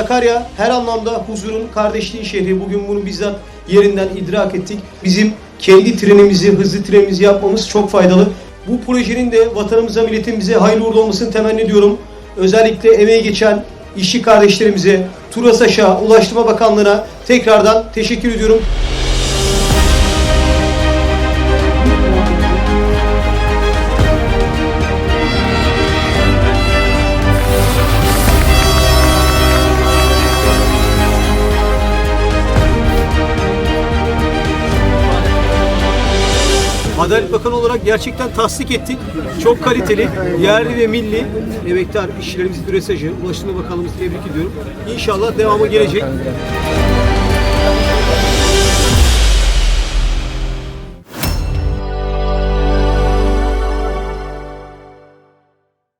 Sakarya her anlamda huzurun, kardeşliğin şehri. Bugün bunu bizzat yerinden idrak ettik. Bizim kendi trenimizi, hızlı trenimizi yapmamız çok faydalı. Bu projenin de vatanımıza, milletimize hayırlı uğurlu olmasını temenni ediyorum. Özellikle emeği geçen işçi kardeşlerimize, TURASAŞ'a, Ulaştırma Bakanlığı'na tekrardan teşekkür ediyorum. Adalet Bakanı olarak gerçekten tasdik ettik. Çok kaliteli, yerli ve milli emektar işçilerimizi, TURASAŞ'ı, Ulaştırma Bakanlığımızı tebrik ediyorum. İnşallah devamı gelecek.